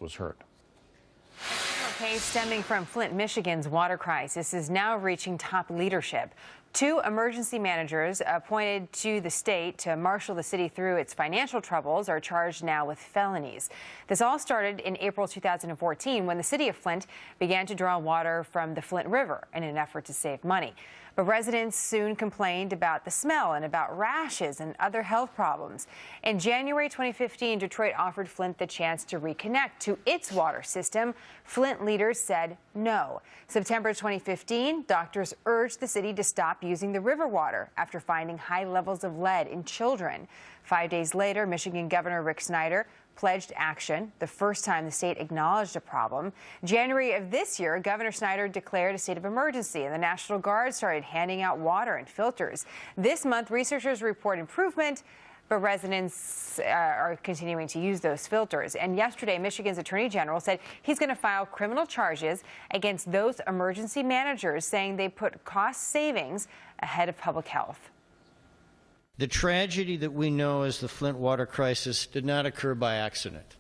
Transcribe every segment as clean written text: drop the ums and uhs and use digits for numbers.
was hurt. Case stemming from Flint, Michigan's water crisis is now reaching top leadership. Two emergency managers appointed to the state to marshal the city through its financial troubles are charged now with felonies. This all started in April 2014 when the city of Flint began to draw water from the Flint River in an effort to save money. But residents soon complained about the smell and about rashes and other health problems. In January 2015, Detroit offered Flint the chance to reconnect to its water system. Flint leaders said no. September 2015, doctors urged the city to stop using the river water after finding high levels of lead in children. 5 days later, Michigan Governor Rick Snyder pledged action, the first time the state acknowledged a problem. January of this year, Governor Snyder declared a state of emergency, and the National Guard started handing out water and filters. This month, researchers report improvement, but residents are continuing to use those filters. And yesterday, Michigan's Attorney General said he's going to file criminal charges against those emergency managers, saying they put cost savings ahead of public health. The tragedy that we know as the Flint water crisis did not occur by accident.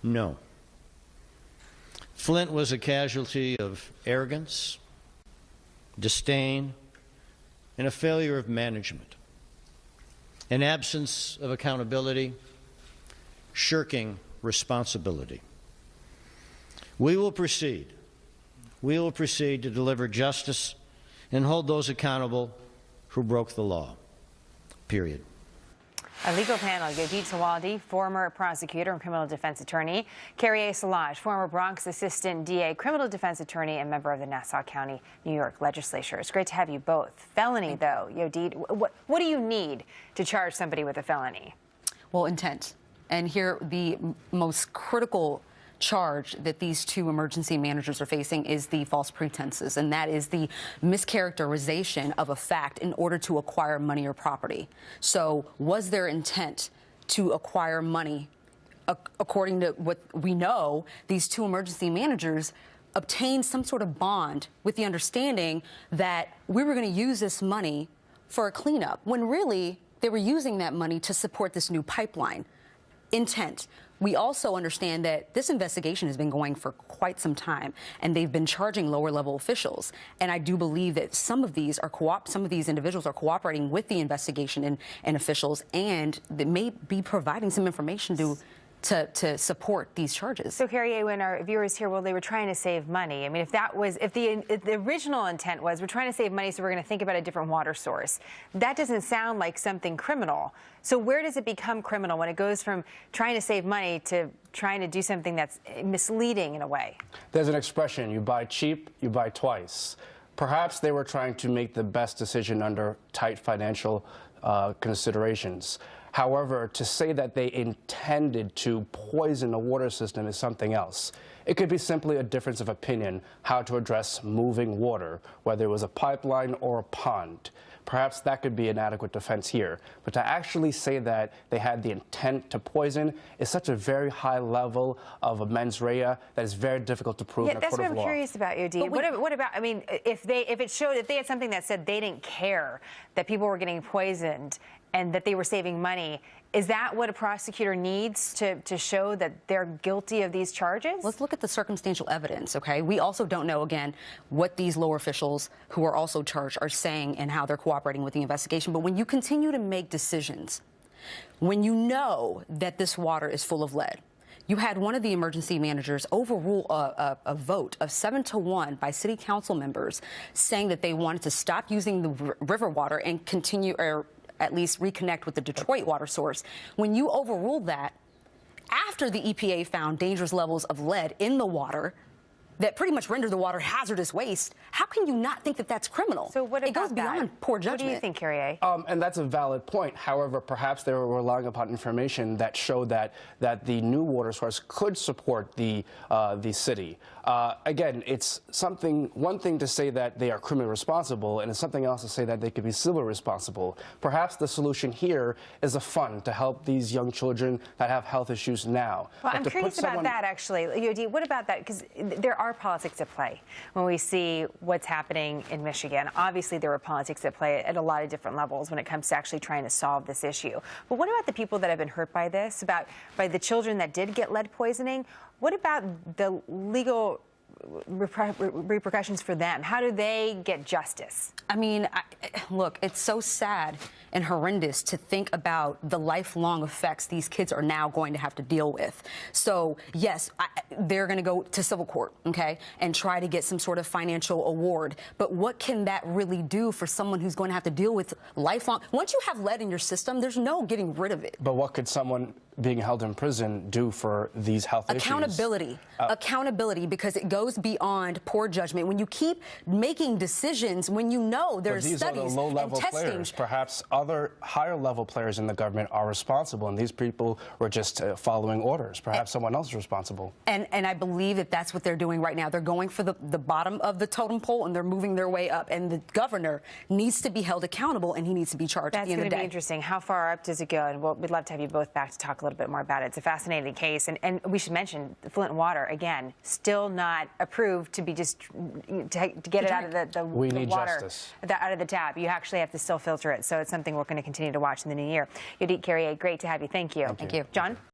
No. Flint was a casualty of arrogance, disdain, and a failure of management, an absence of accountability, shirking responsibility. We will proceed to deliver justice and hold those accountable who broke the law. Period. A legal panel, Yodit Tewolde, former prosecutor and criminal defense attorney, Carrie Salage, former Bronx assistant DA, criminal defense attorney, and member of the Nassau County, New York legislature. It's great to have you both. Felony, though, Yodit, what do you need to charge somebody with a felony? Well, intent. And here, the most critical charge that these two emergency managers are facing is the false pretenses, and that is the mischaracterization of a fact in order to acquire money or property. So was their intent to acquire money? According to what we know, these two emergency managers obtained some sort of bond with the understanding that we were going to use this money for a cleanup, when really they were using that money to support this new pipeline. Intent. We also understand that this investigation has been going for quite some time, and they've been charging lower-level officials. And I do believe that some of these individuals are cooperating with the investigation and officials, and they may be providing some information to support these charges. So, Carrie, when our viewers here, well, they were trying to save money. I mean, if the original intent was we're trying to save money, so we're going to think about a different water source, that doesn't sound like something criminal. So where does it become criminal when it goes from trying to save money to trying to do something that's misleading in a way? There's an expression, you buy cheap, you buy twice. Perhaps they were trying to make the best decision under tight financial considerations. However, to say that they intended to poison a water system is something else. It could be simply a difference of opinion how to address moving water, whether it was a pipeline or a pond. Perhaps that could be an adequate defense here. But to actually say that they had the intent to poison is such a very high level of a mens rea that is very difficult to prove in a court of law. That's what I'm curious about, Yodit. What about, I mean, if they had something that said they didn't care that people were getting poisoned and that they were saving money, is that what a prosecutor needs to show that they're guilty of these charges? Let's look at the circumstantial evidence, okay? We also don't know, again, what these lower officials who are also charged are saying and how they're cooperating with the investigation. But when you continue to make decisions, when you know that this water is full of lead, you had one of the emergency managers overrule a vote of 7-1 by city council members saying that they wanted to stop using the river water and continue, or at least reconnect with the Detroit water source. When you overruled that, after the EPA found dangerous levels of lead in the water that pretty much render the water hazardous waste, how can you not think that that's criminal? So what about it goes beyond poor judgment. What do you think, Carrie? And that's a valid point. However, perhaps they were relying upon information that showed that the new water source could support the city. Again, it's one thing to say that they are criminally responsible, and it's something else to say that they could be civil responsible. Perhaps the solution here is a fund to help these young children that have health issues now. Well, I'm curious about that, actually. Yodit, what about that? Because there are are politics at play when we see what's happening in Michigan. Obviously, there were politics at play at a lot of different levels when it comes to actually trying to solve this issue. But what about the people that have been hurt by this, by the children that did get lead poisoning? What about the legal repercussions for them? How do they get justice? I mean, look, it's so sad and horrendous to think about the lifelong effects these kids are now going to have to deal with. So, yes, they're going to go to civil court, okay, and try to get some sort of financial award. But what can that really do for someone who's going to have to deal with lifelong? Once you have lead in your system, there's no getting rid of it. But what could someone being held in prison do for these health issues? Accountability, because it goes beyond poor judgment. When you keep making decisions, when you know there's these studies are the low-level and testing. players. Perhaps other higher-level players in the government are responsible, and these people were just following orders. Perhaps someone else is responsible. And I believe that that's what they're doing right now. They're going for the bottom of the totem pole, and they're moving their way up. And the governor needs to be held accountable, and he needs to be charged at the end of the day. That's going to be interesting. How far up does it go? And we'd love to have you both back to talk a little bit more about it. It's a fascinating case. And we should mention the Flint water, again, still not approved to be just to get it out of the we need water, justice. Out of the tap. You actually have to still filter it. So it's something we're going to continue to watch in the new year. Yodit Tewolde, great to have you. Thank you. Thank you. John?